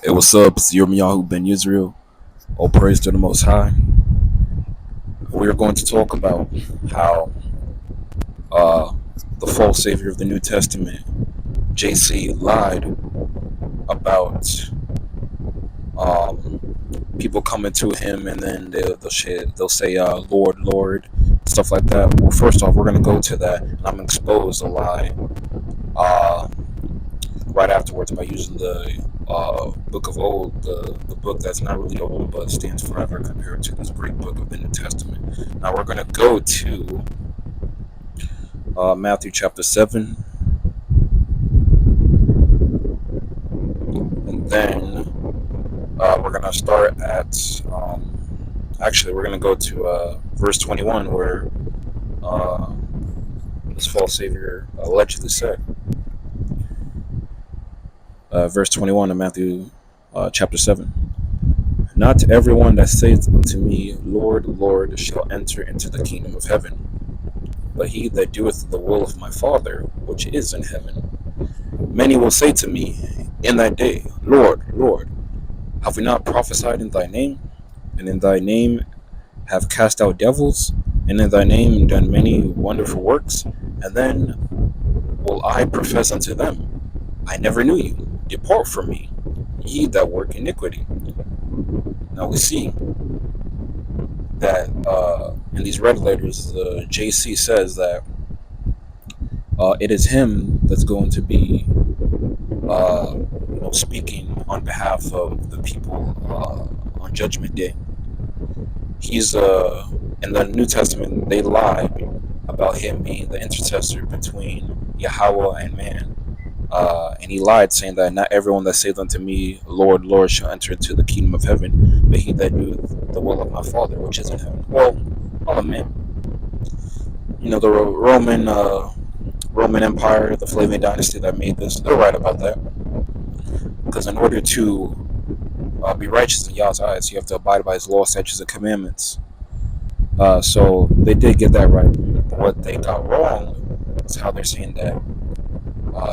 Hey, what's up? It's Yirmiyahu ben Israel. All praise to the Most High. We are going to talk about how uh, the false savior of the New Testament, JC, lied about um, people coming to him, and then they'll say, Lord, Lord, stuff like that. Well, first off, we're going to go to that, and I'm going to expose the lie uh, right afterwards by using the book of old, the book that's not really old but stands forever compared to this great book of the New Testament. Now we're going to go to Matthew chapter 7, and then we're going to start at, actually, we're going to go to verse 21, where uh, this false savior allegedly said. Verse 21 of Matthew chapter 7. Not everyone that saith unto me, Lord, Lord, shall enter into the kingdom of heaven, but he that doeth the will of my Father which is in heaven. Many will say to me in that day, Lord, Lord, have we not prophesied in thy name? And in thy name have cast out devils? And in thy name done many wonderful works? And then will I profess unto them, I never knew you. Depart from me, ye that work iniquity. Now we see that in these red letters, JC says that it is him that's going to be speaking on behalf of the people on Judgment Day. He's in the New Testament, they lie about him being the intercessor between Yahweh and man. And he lied, saying that not everyone that saith unto me, Lord, Lord, shall enter into the kingdom of heaven, but he that doeth the will of my Father which is in heaven. Well, oh man, the Roman Empire, the Flavian dynasty that made this, they're right about that. Because in order to be righteous in Yah's eyes, you have to abide by his law, statutes, and commandments. So they did get that right. But what they got wrong is how they're saying that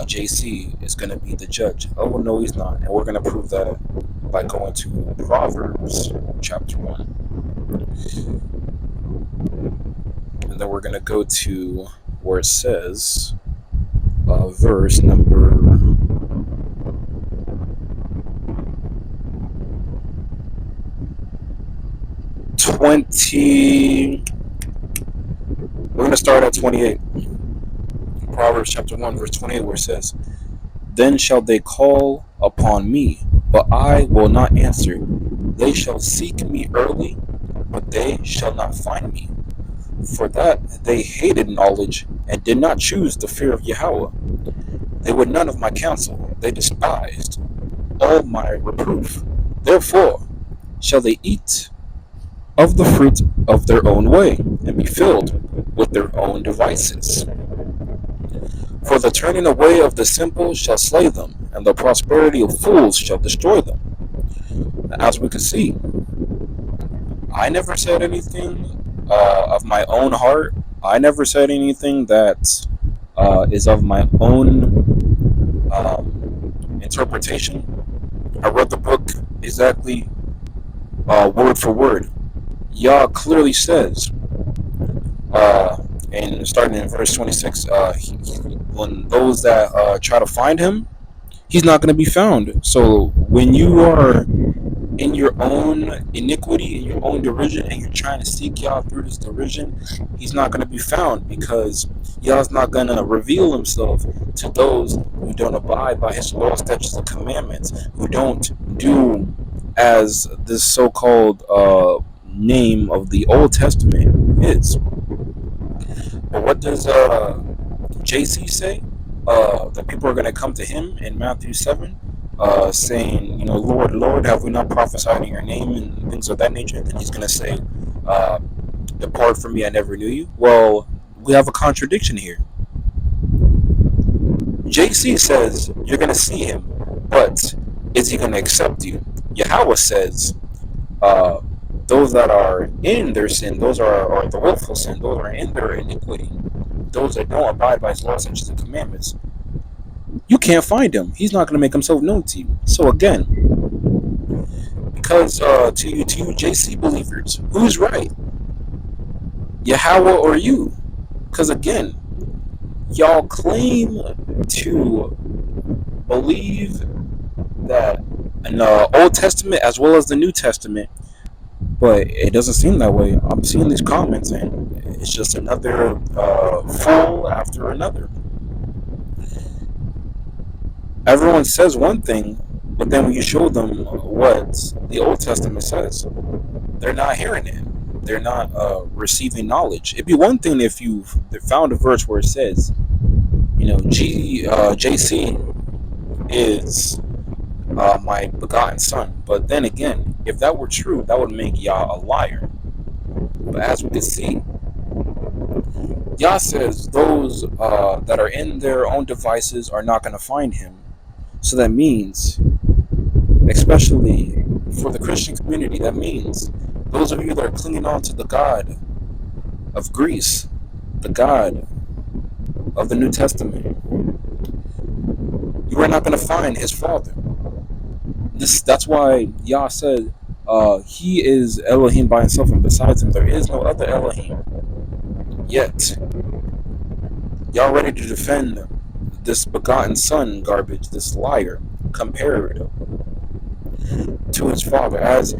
JC is going to be the judge. Oh, no, he's not. And we're going to prove that by going to Proverbs chapter 1. And then we're going to go to where it says, verse number 20. We're going to start at 28. Proverbs chapter 1, verse 28, where it says, Then shall they call upon me, but I will not answer. They shall seek me early, but they shall not find me. For that they hated knowledge, and did not choose the fear of Yahweh. They would none of my counsel. They despised all my reproof. Therefore shall they eat of the fruit of their own way, and be filled with their own devices. For the turning away of the simple shall slay them, and the prosperity of fools shall destroy them. As we can see, I never said anything of my own heart. I never said anything that is of my own interpretation. I read the book exactly word for word. Yah clearly says, and starting in verse 26, when those that try to find him, he's not going to be found. So when you are in your own iniquity, in your own derision, and you're trying to seek Yah through this derision, he's not going to be found, because Yah's not going to reveal himself to those who don't abide by his law, statutes, and commandments, who don't do as this so-called name of the Old Testament is. But what does JC say? That people are going to come to him in Matthew 7, saying, Lord, Lord, have we not prophesied in your name, and things of that nature? And then he's going to say, depart from me, I never knew you. Well, we have a contradiction here. JC says you're going to see him, but is he going to accept you? Yahweh says, those that are in their sin, those are the willful sin, those are in their iniquity, those that don't abide by his laws, statutes, and commandments, you can't find him. He's not going to make himself known to you. So again, Because to you JC believers, who's right, Yahweh or you? Because again, y'all claim to believe that in the Old Testament as well as the New Testament, but it doesn't seem that way. I'm seeing these comments, and it's just another fool after another. Everyone says one thing, but then when you show them what the Old Testament says, they're not hearing it. They're not receiving knowledge. It'd be one thing if you found a verse where it says, JC is my begotten son. But then again, if that were true, that would make Yah a liar. But as we can see, Yah says those that are in their own devices are not going to find him. So that means, especially for the Christian community, that means those of you that are clinging on to the God of Greece, the God of the New Testament, you are not going to find his father. That's why Yah said he is Elohim by himself, and besides him there is no other Elohim. Yet y'all ready to defend this begotten son garbage, this liar, compared to his father, as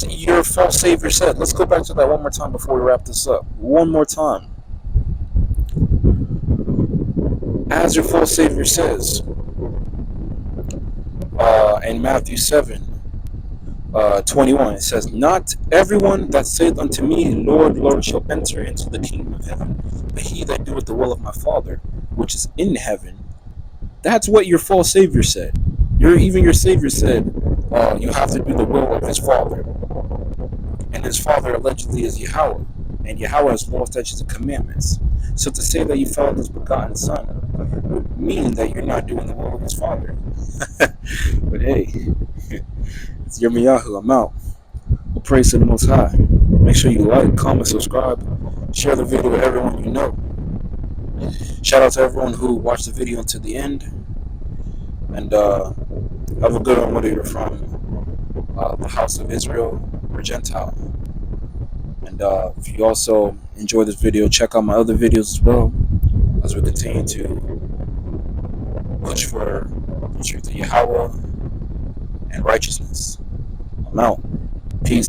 your false savior said. Let's go back to that one more time before we wrap this up. One more time. As your false savior says in Matthew 7:21, it says, "Not everyone that saith unto me, Lord, Lord, shall enter into the kingdom of heaven, but he that doeth the will of my Father, which is in heaven." That's what your false savior said. Even your savior said, you have to do the will of his Father. And his Father allegedly is Yahweh. And Yahweh has law, statutes, and commandments. So to say that you follow this begotten son would mean that you're not doing the will of his Father. But hey, it's Yirmiyahu. I'm out. Well, praise to the Most High. Make sure you like, comment, subscribe, share the video with everyone you know. Shout out to everyone who watched the video until the end. And have a good one, whether you're from the house of Israel or Gentile. And if you also enjoy this video, check out my other videos as well, as we continue to push for the truth of Yahweh and righteousness. I'm out. Peace.